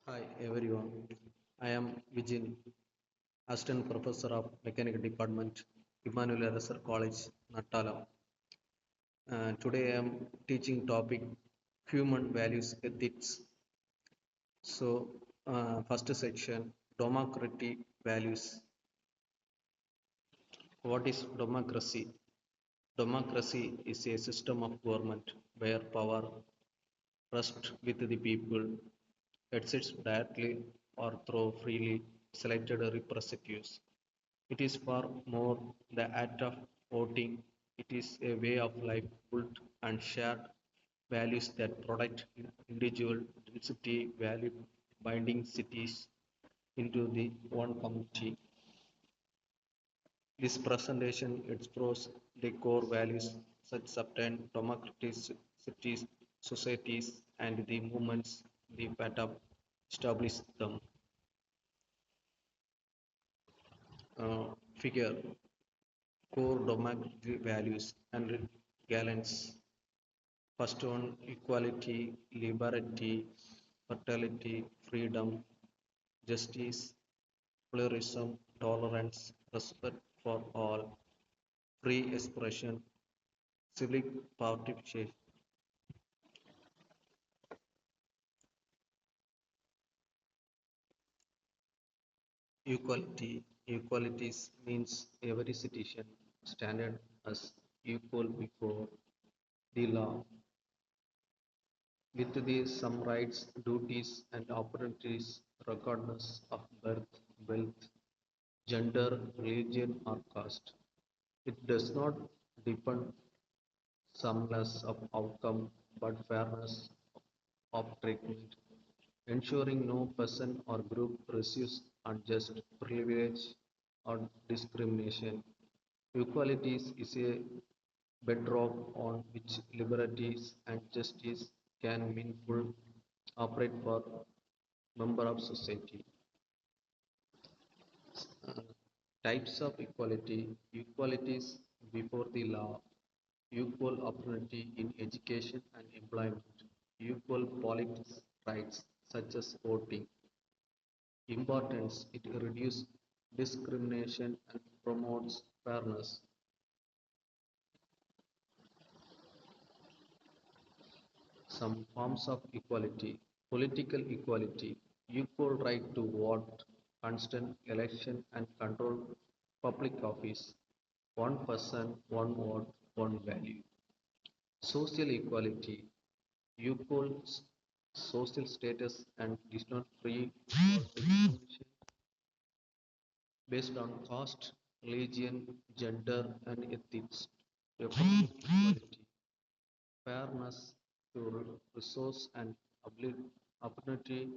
Hi everyone, I am Vijin, Assistant Professor of Mechanical Department, Emmanuel Reser College, Nattala. Today I am teaching topic Human Values Ethics. First section, Democratie Values. What is democracy? Democracy is a system of government where power rests with the people. It sits directly or through freely selected representatives. It is far more the act of voting. It is a way of life built and shared values that protect individual dignity, value binding cities into the one community. This presentation explores the core values such certain democratic cities, societies, and the movements that have established them. Figure core democratic values and gallants. First one, equality, liberty, fertility, freedom, justice, pluralism, tolerance, respect for all, free expression, civic participation. Equality. Equalities means every citizen standard as equal before the law, with the some rights, duties, and opportunities regardless of birth, wealth, gender, religion, or caste. It does not depend sameness of outcome but fairness of treatment, ensuring no person or group receives unjust privilege or discrimination. Equality is a bedrock on which liberties and justice can meaningfully operate for member of society. Uh, Types of equality: equalities before the law, equal opportunity in education and employment, equal politics rights such as voting. Importance: it reduces discrimination and promotes fairness. Some forms of equality: political equality, equal right to vote, constant election and control public office, one person, one vote, one value. Social equality, equal social status and is not free for discrimination based on caste, religion, gender, and ethics. Economic equality, fairness to resource and opportunity,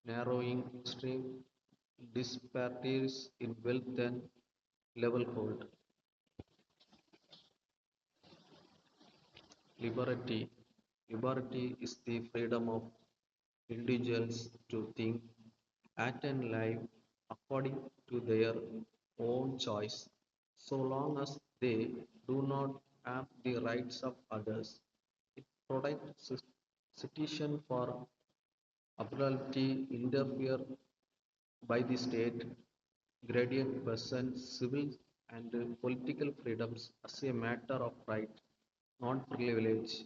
narrowing extreme disparities in wealth and levelhood. Liberty. Liberty is the freedom of individuals to think, act, and live according to their own choice, so long as they do not have the rights of others. It protects citizens for ability interfere by the state, gradient person civil and political freedoms as a matter of right, not privilege.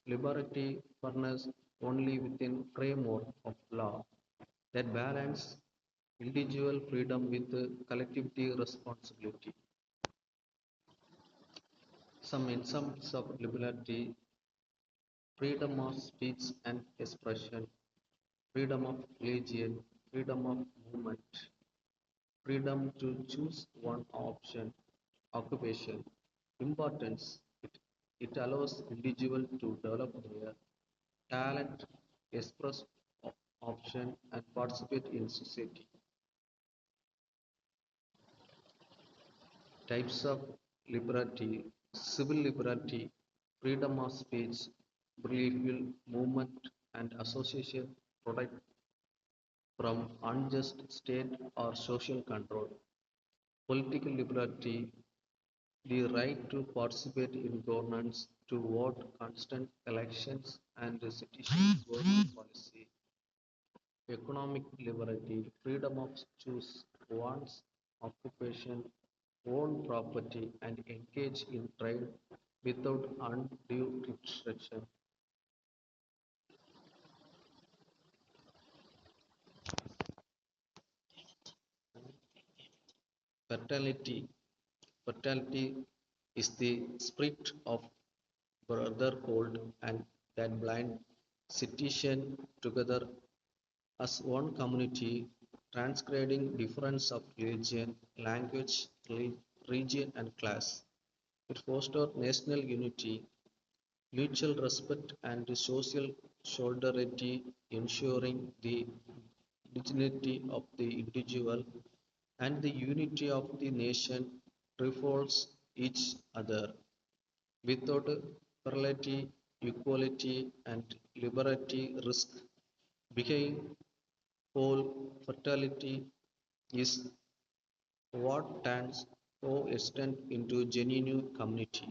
Liberty furnished only within framework of law that balance individual freedom with collectivity responsibility. Some examples of liberty: freedom of speech and expression, freedom of religion, freedom of movement, freedom to choose one option, occupation. Importance: it allows individual to develop their talent, express option, and participate in society. Types of liberty: civil liberty, freedom of speech, belief, movement, and association, protect from unjust state or social control. Political liberty, the right to participate in governance, to vote, constant elections, and citizen government policy. economic liberty, freedom of choose one's occupation, own property, and engage in trade without undue restriction. Fertility. Fertility is the spirit of brotherhood and that blind citizen together as one community, transcending difference of religion, language, region, and class. It fosters national unity, mutual respect, and social solidarity, ensuring the dignity of the individual and the unity of the nation reflects each other. Without plurality, equality, and liberty risk becoming whole. Fertility is what turns coexistence into genuine community.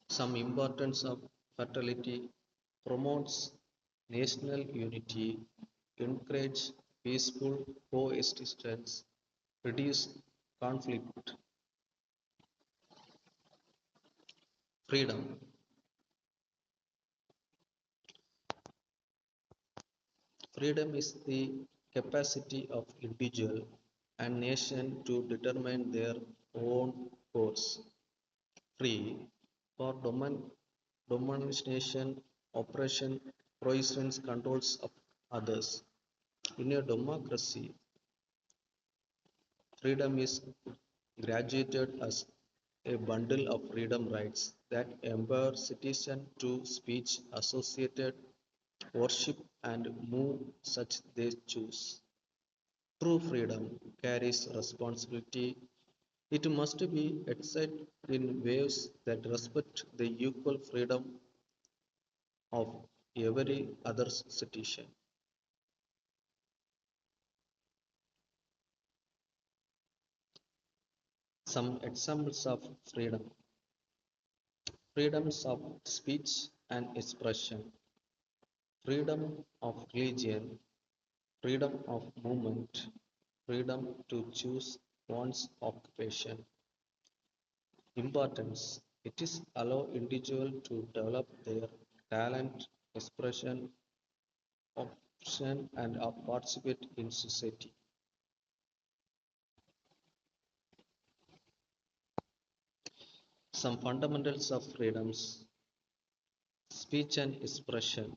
Some importance of fertility promotes national unity, encourage peaceful coexistence, reduce conflict, freedom. Freedom is the capacity of individual and nation to determine their own course, free for domination, oppression, prohibitions, controls of others. In a democracy, freedom is graduated as a bundle of freedom rights that empower citizens to speech, associated, worship, and move such they choose. True freedom carries responsibility. It must be exercised in ways that respect the equal freedom of every other citizen. Some examples of freedom: freedoms of speech and expression, freedom of religion, freedom of movement, freedom to choose one's occupation. Importance: it is allow individual to develop their talent, expression, option, and participate in society. Some fundamentals of freedoms: speech and expression,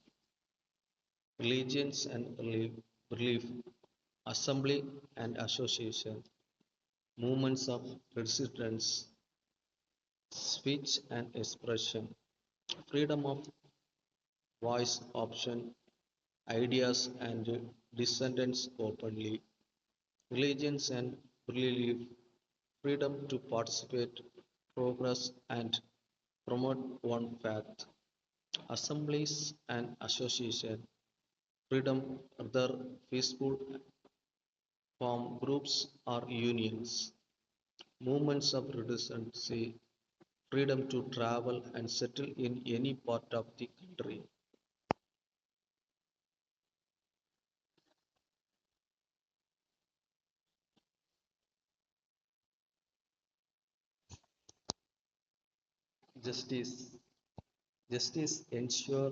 religions and belief, assembly and association, movements of resistance, speech and expression, freedom of voice option, ideas and dissentence openly, religions and belief, freedom to participate, progress and promote one faith, assemblies and association, freedom other peaceful form groups or unions, movements of resistance, freedom to travel and settle in any part of the country. Justice. Justice ensure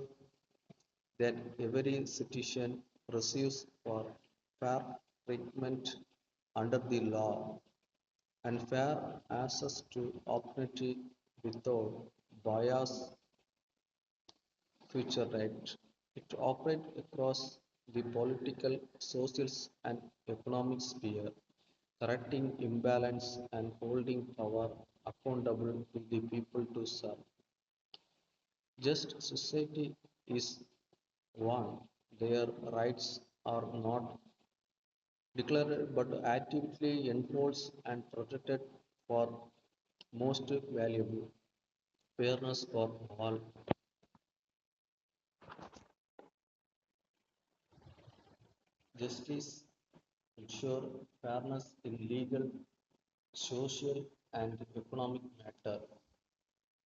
that every citizen receives for fair treatment under the law and fair access to opportunity without bias future right. It operates across the political, social, and economic sphere, correcting imbalance and holding power accountable to the people to serve. Just society is one. Their rights are not declared but actively enforced and protected for most valuable. Fairness for all. Justice ensure fairness in legal social and economic matter,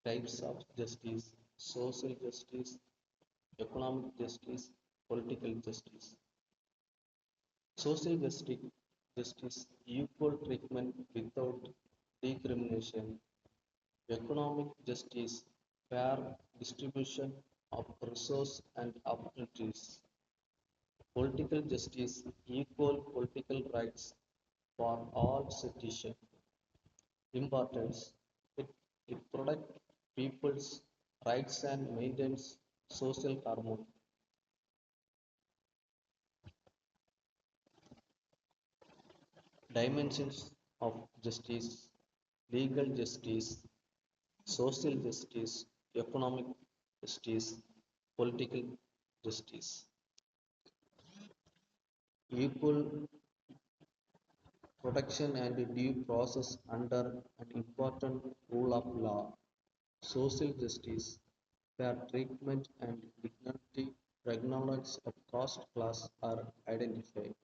types of justice, social justice, economic justice, political justice. Social justice, equal treatment without discrimination. Economic justice, fair distribution of resources and opportunities. Political justice, equal political rights for all citizens. Importance, it, it protects people's rights and maintains social harmony. Dimensions of justice, legal justice, social justice, economic justice, political justice. Equal protection and due process under an important rule of law. Social justice, fair treatment and dignity regardless of caste, class, are identified.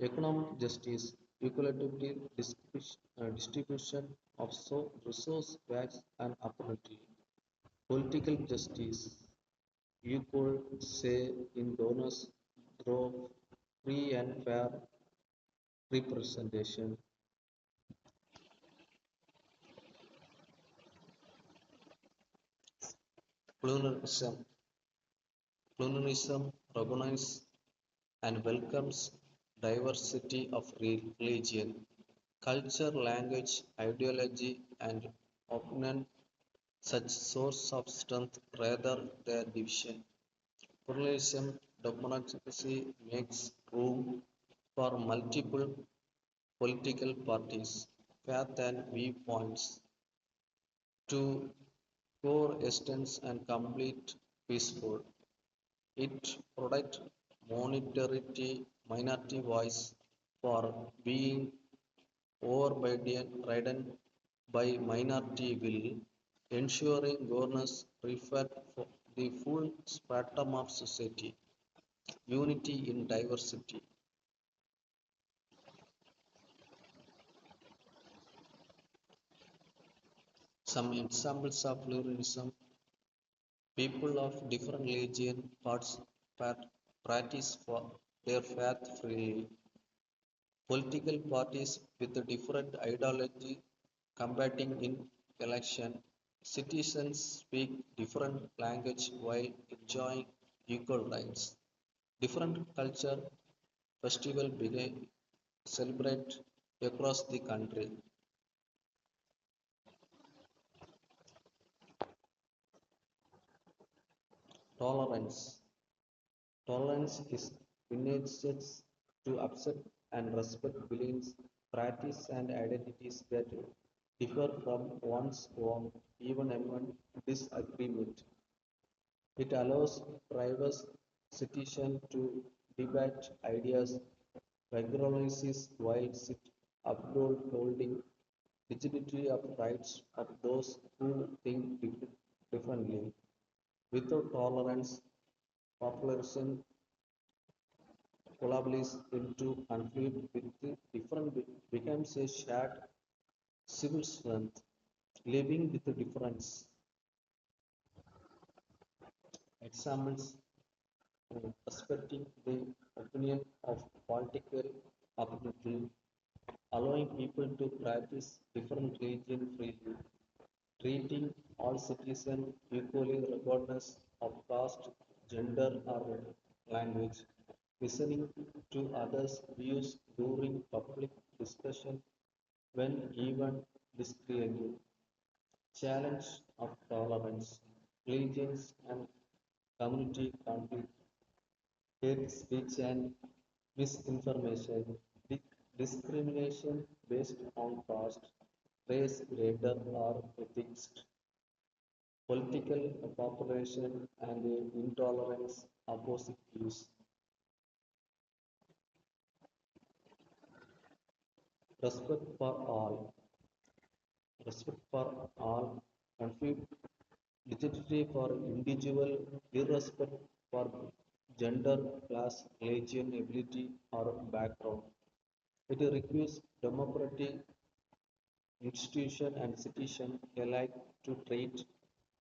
Economic justice, equitable distribution of resource, facts, and opportunity. Political justice, equal say in donors through free and fair representation. Pluralism, pluralism recognizes and welcomes diversity of religion, culture, language, ideology, and opinion, such source of strength rather than division. Pluralism democracy makes room for multiple political parties, faith and viewpoints to coexist and complete peaceful. It protects minority voice for being overridden by minority will, ensuring governance reflect the full spectrum of society, unity in diversity. Some examples of pluralism: people of different religion practice for their faith freely. Political parties with a different ideology combating in election. Citizens speak different language while enjoying equal rights. Different culture festival begin celebrate across the country. Tolerance. Tolerance is willingness to accept and respect beliefs, practices, and identities that differ from one's own, even among disagreement. It allows private citizens to debate ideas, regularize while it upholding dignity of rights of those who think differently. Without tolerance, population collaborates into conflict with the different becomes a shared civil strength. Living with the difference. Examples: respecting the opinion of political opponent, allowing people to practice different religion freely, treating all citizens equally regardless of caste, gender, or language, listening to others' views during public discussion when even disagreeable, challenge of tolerance, religions and community conflict, hate speech and misinformation, discrimination based on caste, race, gender, or ethics, political population, and intolerance, opposite views. Respect for all. Respect for all. Conflict dignity for individual, irrespective for gender, class, religion, ability, or background. It requires democratic institution and citizen alike to treat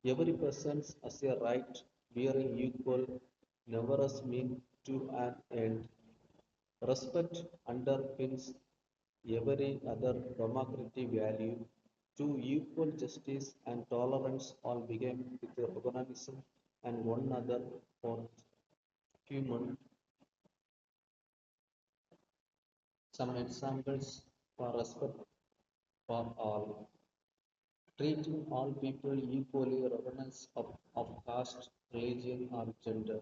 every person as a right bearing equal, never as mean to an end. Respect underpins every other democratic value. To equal justice and tolerance all begin with the recognition and one another for human. Some examples for respect for all. Treating all people equally regardless of caste, religion, or gender.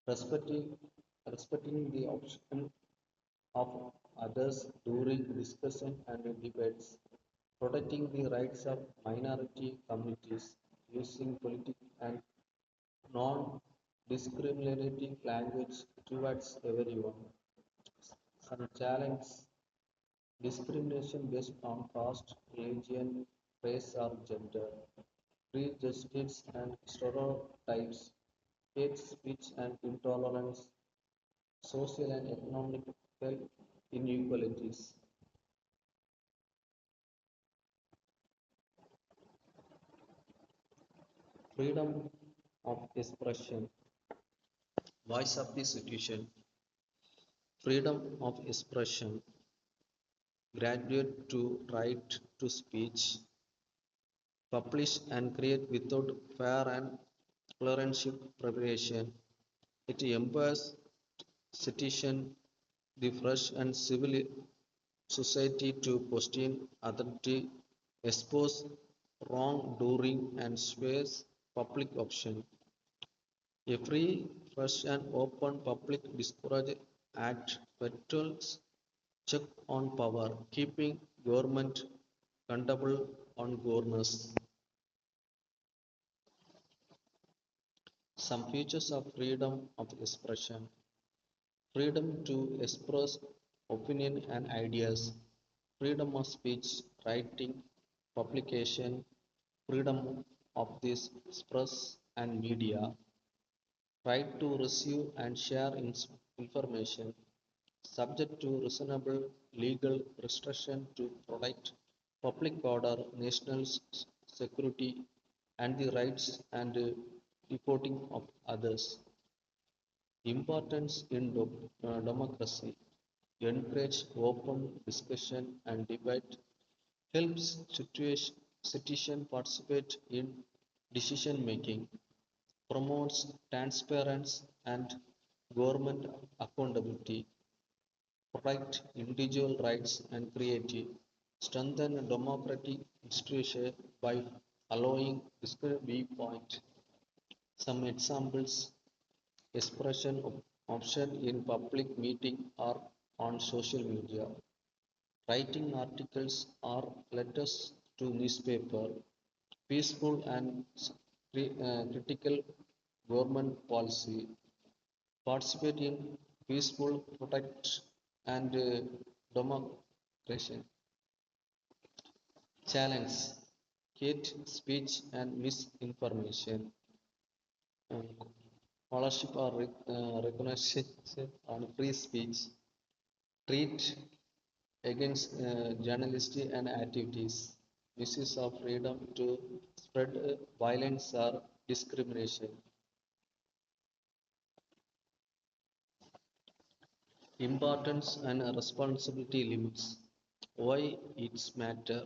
Respecting, respecting the option of others during discussion and debates. Protecting the rights of minority communities using political and non-discriminatory language towards everyone. Some challenge discrimination based on caste, religion, race, or gender, prejudice and stereotypes, hate speech and intolerance, social and economic inequalities. Freedom of expression, voice of the situation, freedom of expression, graduate to right to speech, publish and create without fair and pluralship preparation. It empowers citizens, the fresh and civil society to question authority, expose wrongdoing, and space public option. A free, fresh, and open public discourse act patrols check on power, keeping government accountable on governors. Some features of freedom of expression: freedom to express opinion and ideas, freedom of speech, writing, publication, freedom of this express and media, right to receive and share information, subject to reasonable legal restriction to protect public order, national security, and the rights and reporting of others. Importance in democracy: encourage open discussion and debate, helps citizens participate in decision making, promotes transparency and government accountability, protect individual rights and creative, strengthen democratic institutions by allowing discrete viewpoint. Some examples: expression option in public meeting or on social media, writing articles or letters to newspaper, peaceful and critical government policy, participate in peaceful protest and democracy. Challenge: hate speech and misinformation, um, scholarship or recognition on free speech, treat against journalistic and activities, misuse of freedom to spread violence or discrimination. Importance and responsibility limits. Why it's matter: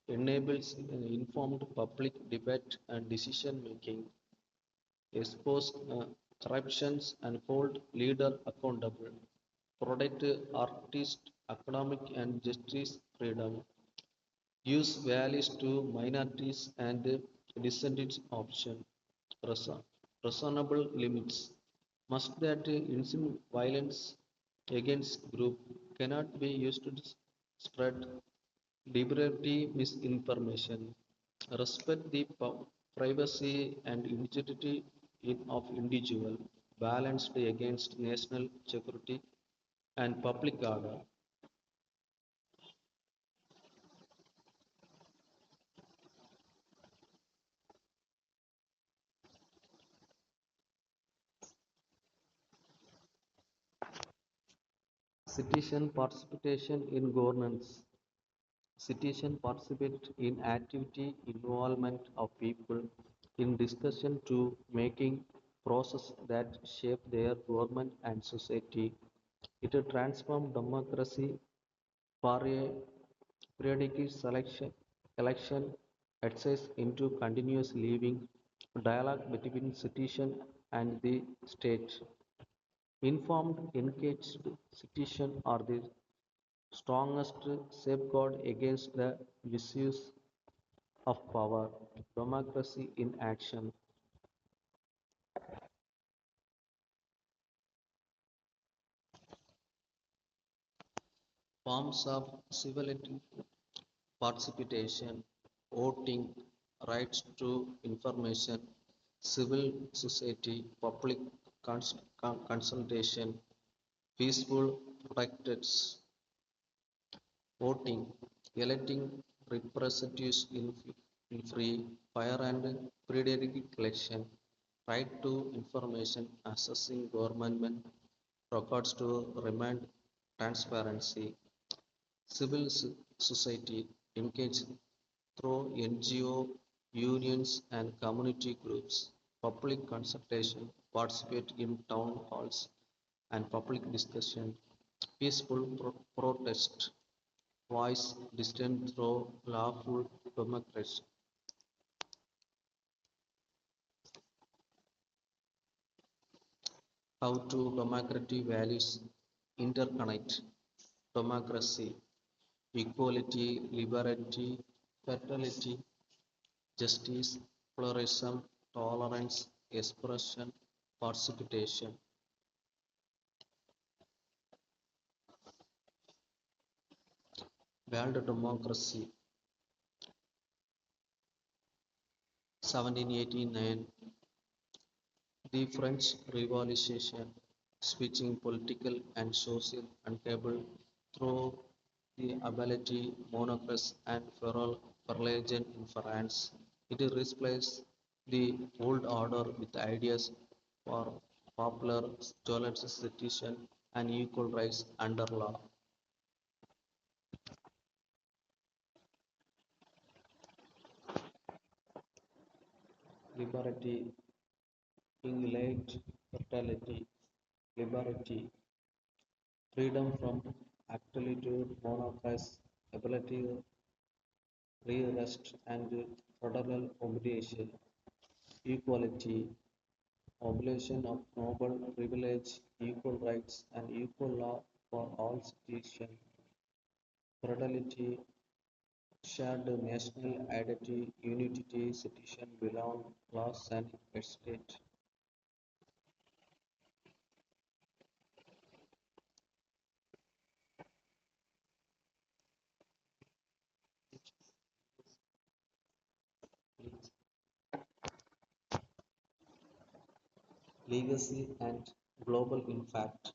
enables informed public debate and decision making, expose corruptions and hold leader accountable, protect artist economic and justice freedom, use values to minorities and descendants option, reasonable limits. Must that instant violence against group cannot be used to spread deliberately misinformation, respect the privacy and integrity of individual, balanced against national security and public order. Citizen participation in governance. Citizens participate in activity involvement of people in discussion to making process that shape their government and society. It transforms democracy for a periodic election exercise into continuous living dialogue between citizen and the state. Informed, engaged citizens are the strongest safeguard against the misuse of power. Democracy in action. Forms of civility participation, voting, rights to information, civil society, public consultation, peaceful protectors, voting, electing representatives in free, fair and periodic election, right to information, assessing government records to remain transparency, civil society engaged through NGO, unions and community groups, public consultation, participate in town halls and public discussion, peaceful protest, voice dissident through lawful democracy. How to democratic values interconnect democracy, equality, liberty, fertility, justice, pluralism, tolerance, expression, participation. World democracy, 1789, the French Revolution, switching political and social upheaval through the ability, monarchs and feudal religion in France. It replaced the old order with ideas for popular tolerance, citizen and equal rights under law. Liberty, English, fertility, liberty, freedom from absolute monarchies, ability, rest and federal obligation, equality, abolition of noble privilege, equal rights and equal law for all citizens, fidelity, shared national identity, unity, citizen belong, class and state. Legacy and global impact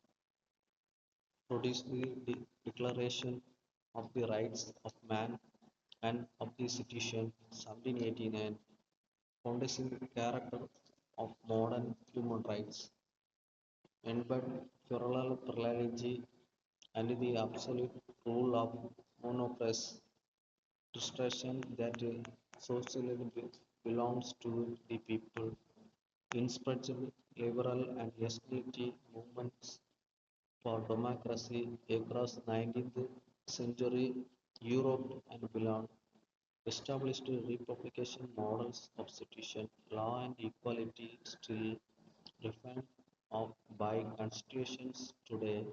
produced the Declaration of the Rights of Man and of the Citizen, 1789, founding character of modern human rights, embed federal privilege and the absolute rule of monopress, destruction that socially belongs to the people, inspired liberal and equality movements for democracy across 19th century Europe and beyond, established republication models of citizen law and equality still defined of by constitutions today.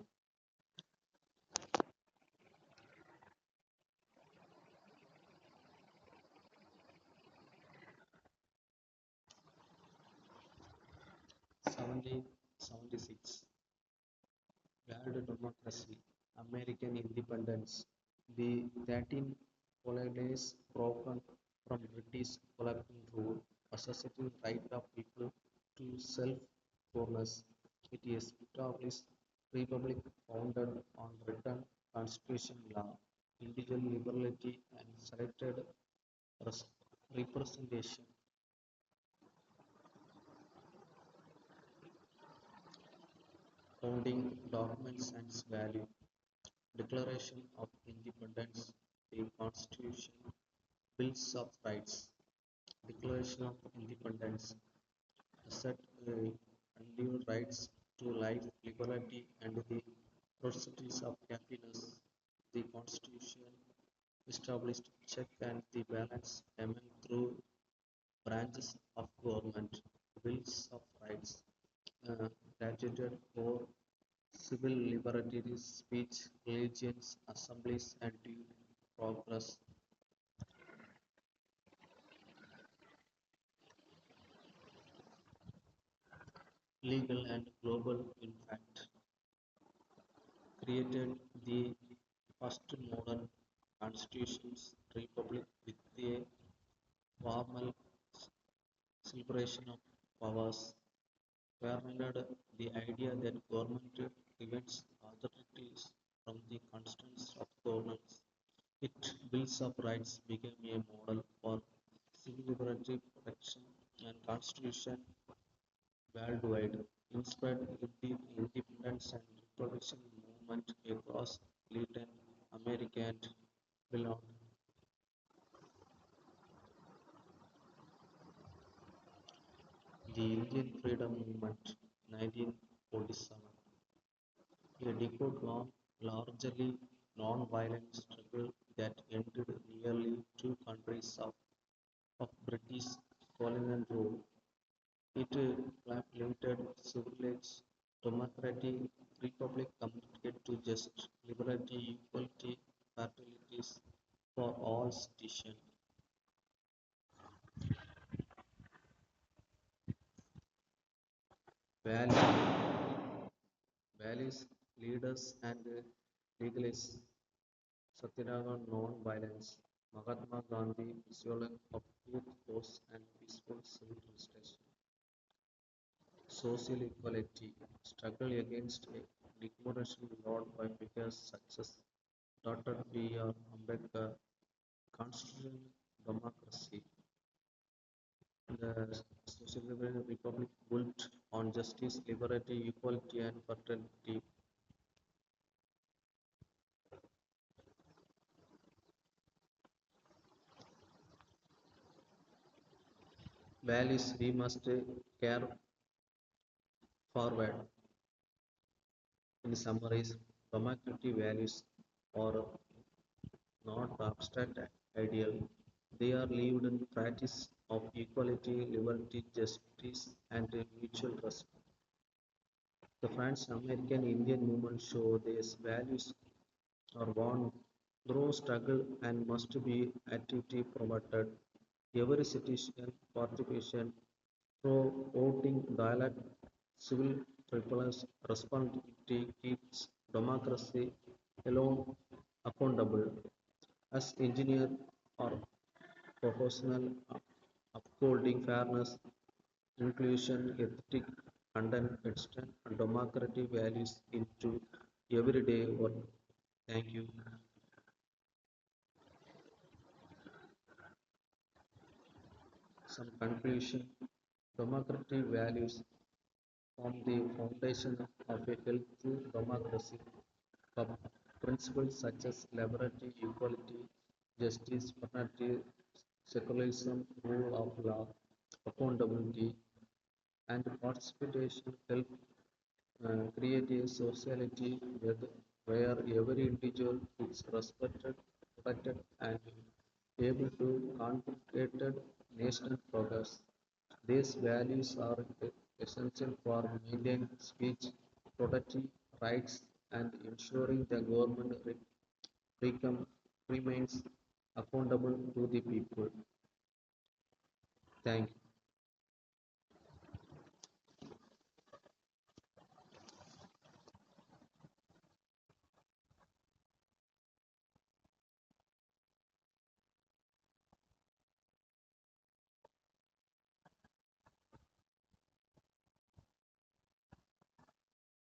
Seventeen 76, World democracy, American independence, the 13 colonies broken from British colonial rule, asserting right of people to self-governance. It is established republic founded on written constitution law, individual liberty and selected representation. Founding documents and value. Declaration of Independence, the Constitution, Bills of Rights, Declaration of Independence, assert undue rights to life, liberty, and the pursuits of happiness. The Constitution established check and the balance among through branches of government, bills of rights, graduated for civil liberties, speech, religions, assemblies, and due progress, legal and global impact, created the first modern constitutions republic with a formal separation of powers, paralleled the idea that government prevents authorities from the constraints of governance. Its Bills of Rights became a model for civil liberty protection and constitution worldwide, inspired independence and reproduction movement across Latin America and beyond. The Indian Freedom Movement, 1947, a decade-long, largely non-violent struggle that ended nearly two countries of British colonial rule. It limited civilized democratic republic committed to just liberty, equality, fraternities for all citizens. Value, values, leaders, and legalists. Satyagraha, non-violence. Mahatma Gandhi, physiology of truth, force, and peaceful civil restoration. Social equality, struggle against discrimination led by figures such as Dr. B.R. Ambedkar, constitutional democracy, the social republic built on justice, liberty, equality, and fraternity. Values we must care forward. In summary, democratic values are not abstract ideal. They are lived in practice of equality, liberty, justice, and mutual respect. The French American Indian movement show these values are born through struggle and must be actively promoted. Every citizen participation through voting, dialogue, civil responsibility keeps democracy alone accountable. As engineer or professional upholding fairness, inclusion, ethics, and an extend democratic values into everyday work. Thank you. Some conclusion. Democratic values form the foundation of a healthy democracy. The principles such as liberty, equality, justice, fraternity, secularism, rule of law, accountability, and participation help create a society where every individual is respected, protected, and able to contribute national progress. These values are essential for maintaining speech, protecting rights, and ensuring the government become, remains accountable to the people. Thank you.